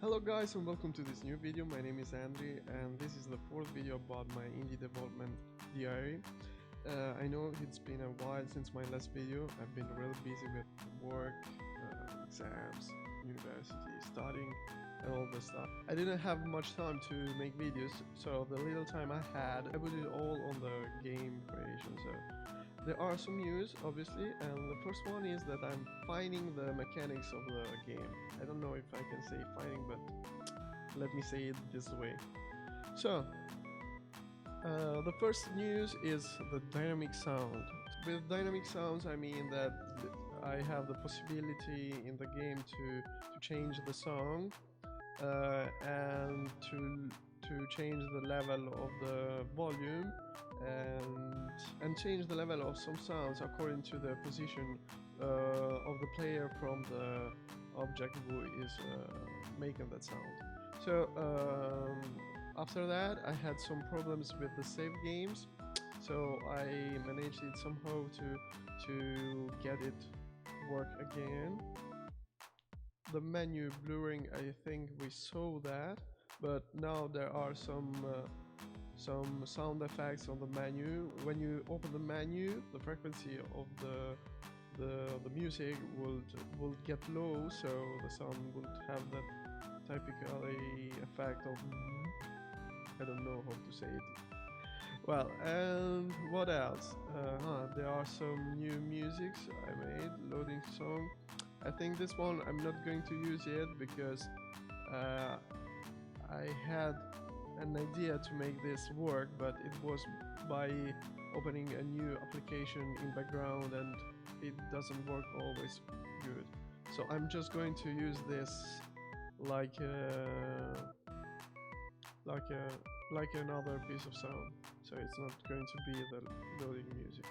Hello guys and welcome to this new video. My name is Andy and this is the fourth video about my indie development diary. I know it's been a while since my last video. I've been really busy with work, exams, university, studying and all this stuff. I didn't have much time to make videos, so the little time I had, I put it all on the game creation. So there are some news, obviously, and the first one is that I'm finding the mechanics of the game. I don't know if I can say finding, but let me say it this way. So, the first news is the dynamic sound. With dynamic sounds, I mean that I have the possibility in the game to change the song and to change the level of the volume and change the level of some sounds according to the position of the player from the object who is making that sound. So after that I had some problems with the save games, so I managed it somehow to get it work again. The menu blurring, I think we saw that, but now there are some sound effects on the menu. When you open the menu, the frequency of the music will get low, so the sound will have that typically effect of, I don't know how to say it. Well, and what else? There are some new musics I made, loading song. I think this one I'm not going to use yet because I had an idea to make this work, but it was by opening a new application in background and it doesn't work always good. So I'm just going to use this like another piece of sound. So it's not going to be the loading music.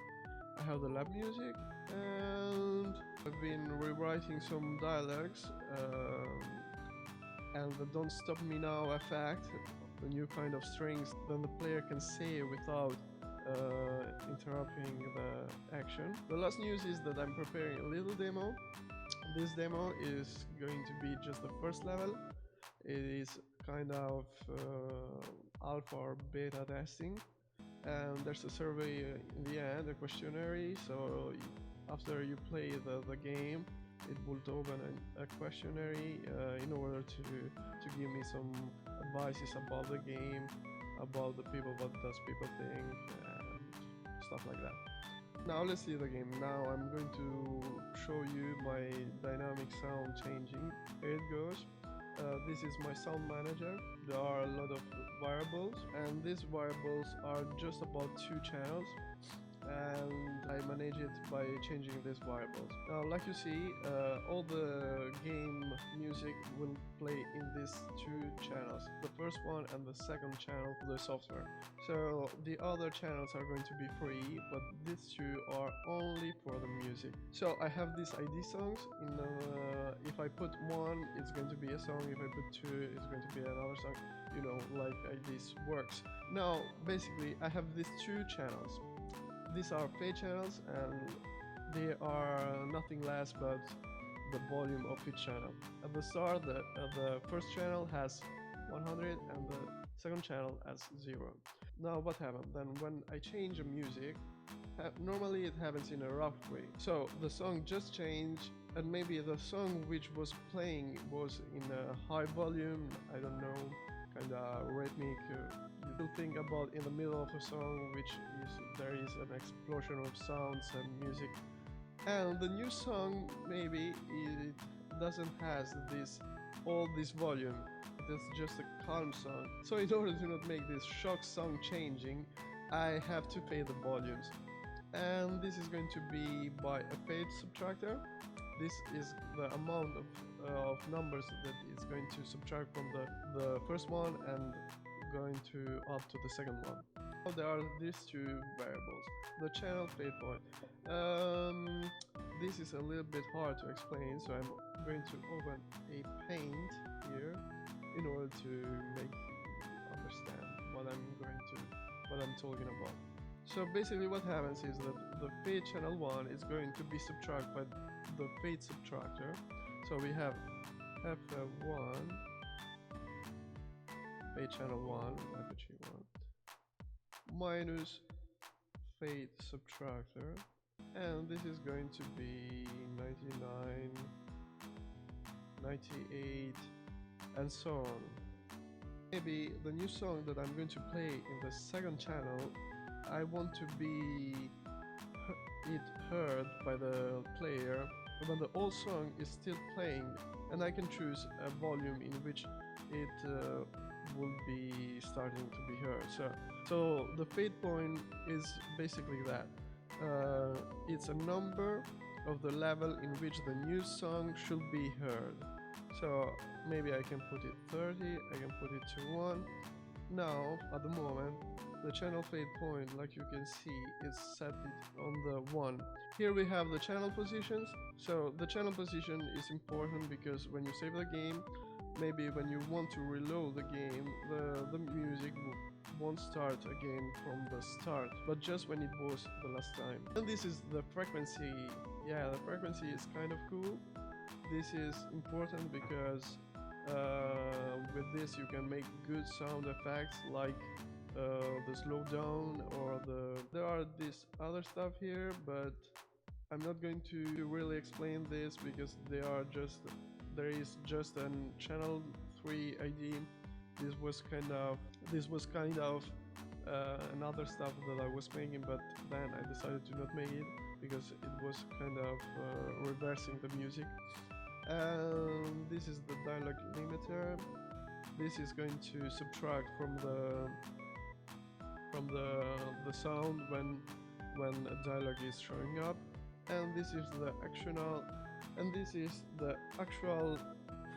I have the lab music and I've been rewriting some dialogues and the don't stop me now effect, the new kind of strings that the player can say without interrupting the action. The last news is that I'm preparing a little demo. This demo is going to be just the first level. It is kind of alpha or beta testing, and there's a survey in the end, a questionnaire. So after you play the game, it will open a questionnaire in order to give me some advices about the game, about the people, what does people think, and stuff like that. Now let's see the game. Now I'm going to show you my dynamic sound changing. Here it goes. This is my sound manager. There are a lot of variables, and these variables are just about 2 channels, and I manage it by changing these variables. Now, like you see, all the game music will play in these 2 channels, the first one and the second channel of the software. So the other channels are going to be free, but these 2 are only for the music. So I have these ID songs. If I put 1, it's going to be a song. If I put 2, it's going to be another song. You know, like this works. Now, basically, I have these 2 channels. These are fade channels and they are nothing less but the volume of each channel. At the start, the first channel has 100 and the second channel has 0. Now what happened? Then when I change the music, normally it happens in a rough way. So the song just changed, and maybe the song which was playing was in a high volume, I don't know, kinda rhythmic. You will think about in the middle of a song which there is an explosion of sounds and music, and the new song maybe it doesn't has all this volume. It's just a calm song. So in order to not make this shock song changing, I have to fade the volumes, and this is going to be by a fade subtractor. This is the amount of numbers that it's going to subtract from the first one and going to up to the second one. So there are these 2 variables. The channel fade point. This is a little bit hard to explain, so I'm going to open a paint here in order to make you understand what I'm talking about. So basically what happens is that the fade channel 1 is going to be subtracted by the fade subtractor. So we have F1 fade channel 1, FHE 1, minus fade subtractor, and this is going to be 99, 98, and so on. Maybe the new song that I'm going to play in the second channel, I want to be it heard by the player when the old song is still playing, and I can choose a volume in which it will be starting to be heard. So the fade point is basically that. It's a number of the level in which the new song should be heard. So maybe I can put it 30, I can put it to 1. Now, at the moment, the channel fade point, like you can see, is set on the 1. Here we have the channel positions. So the channel position is important because when you save the game, maybe when you want to reload the game, the music won't start again from the start, but just when it was the last time. And this is the frequency. Yeah, the frequency is kind of cool. This is important because with this you can make good sound effects like the slowdown or there are this other stuff here, but I'm not going to really explain this because there is just a channel 3 ID. This was kind of another stuff that I was making, but then I decided to not make it because it was kind of reversing the music. This is the dialogue limiter. This is going to subtract from the sound when a dialogue is showing up, and this is the actual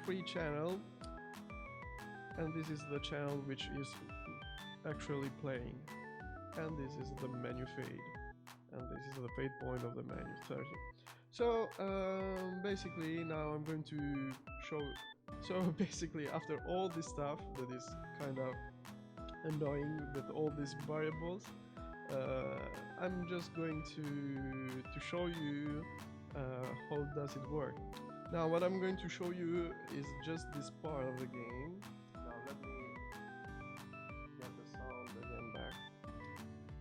free channel, and this is the channel which is actually playing, and this is the menu fade, and this is the fade point of the menu 30. So basically now I'm going to show. So basically after all this stuff that is kind of annoying with all these variables, I'm just going to show you how does it work. Now what I'm going to show you is just this part of the game. Now let me get the sound again back.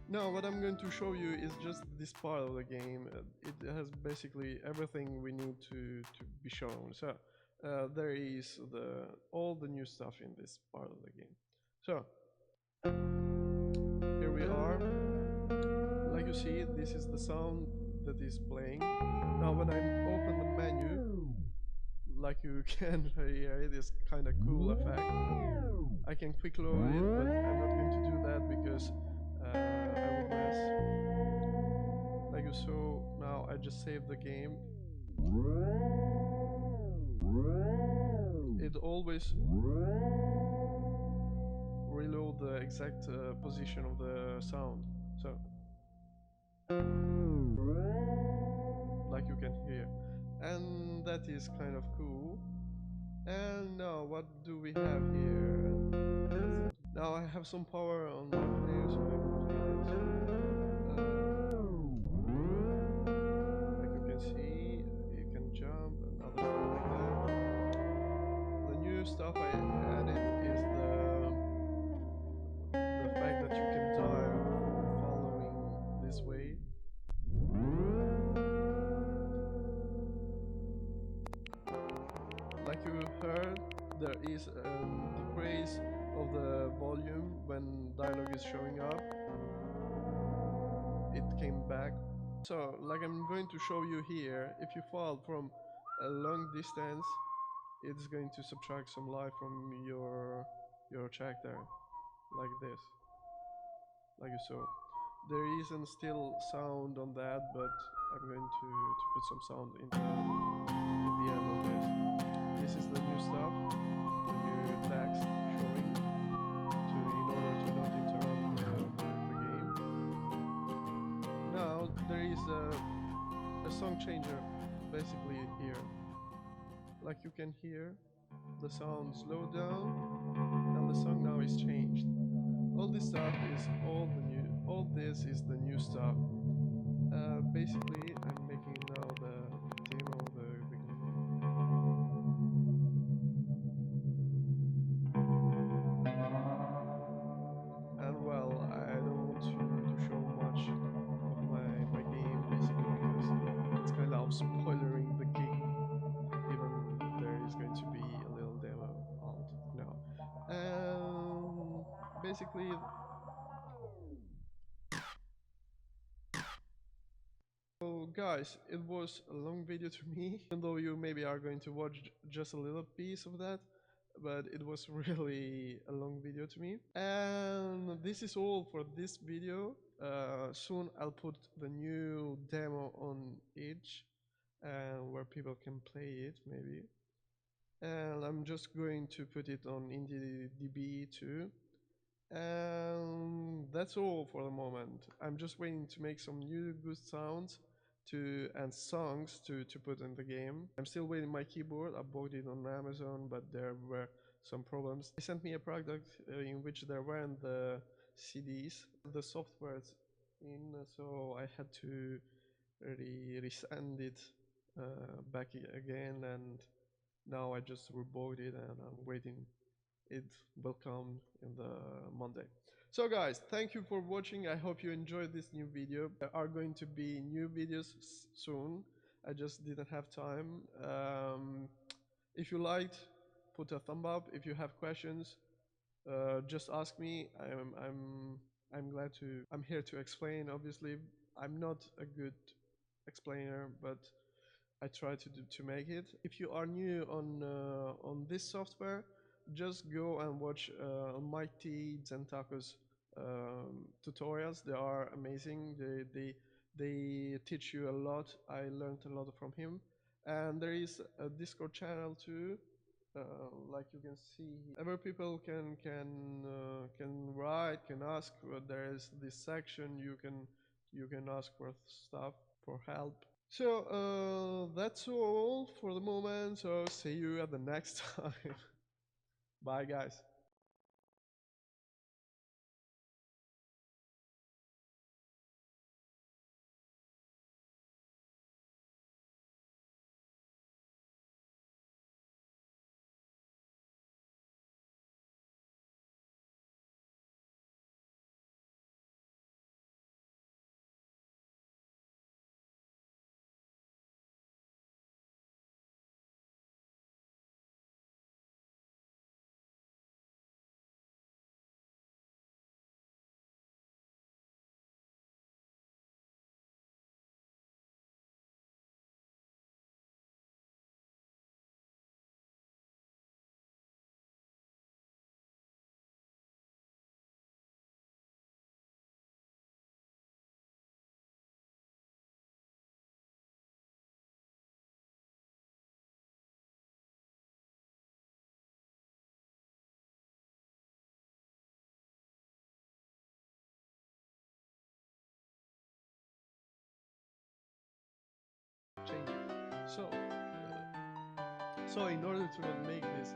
Now what I'm going to show you is just this part of the game. It has basically everything we need to be shown. So there is all the new stuff in this part of the game. So here we are. Like you see, this is the sound that is playing. Now when I open the menu, like you can hear, it is kind of cool effect. I can quick load it, but I'm not going to do that because I will mess. Like you saw, now I just saved the game. It always reload the exact position of the sound. So like you can hear, and that is kind of cool. And now what do we have here? Now I have some power on my player, so I can play this. Like you can see, you can jump and other stuff like that. The new stuff I added is the fact that you can dive following this way. Like you heard, there is a decrease of the volume when dialogue is showing up. It came back. So, like I'm going to show you here, if you fall from a long distance, it's going to subtract some life from your character, like this, like you saw. There isn't still sound on that, but I'm going to put some sound in the end of this. This is the new stuff, the new text showing in order to not interrupt the game. Now there is a song changer basically here. Like you can hear, the sound slowed down and the song now is changed. All this stuff is all this is the new stuff. Basically I'm making now the demo of the game. basically, so guys, it was a long video to me, even though you maybe are going to watch just a little piece of that, but it was really a long video to me. And this is all for this video. Soon I'll put the new demo on Edge, where people can play it maybe. And I'm just going to put it on IndieDB too. And that's all for the moment. I'm just waiting to make some new good sounds and songs to put in the game. I'm still waiting my keyboard. I bought it on Amazon, but there were some problems. They sent me a product in which there weren't the CDs, the software's in, so I had to resend it back again, and now I just rebought it and I'm waiting it will come in the Monday. So guys, thank you for watching. I hope you enjoyed this new video. There are going to be new videos soon. I just didn't have time. If you liked, put a thumb up. If you have questions, just ask me. I'm glad to. I'm here to explain. Obviously, I'm not a good explainer, but I try to make it. If you are new on this software, just go and watch Mighty Zentako's tutorials. They are amazing. They teach you a lot. I learned a lot from him. And there is a Discord channel too. Like you can see, other people can write, can ask. There is this section you can ask for stuff, for help. So that's all for the moment. So see you at the next time. Bye, guys. Change it. So in order to not make this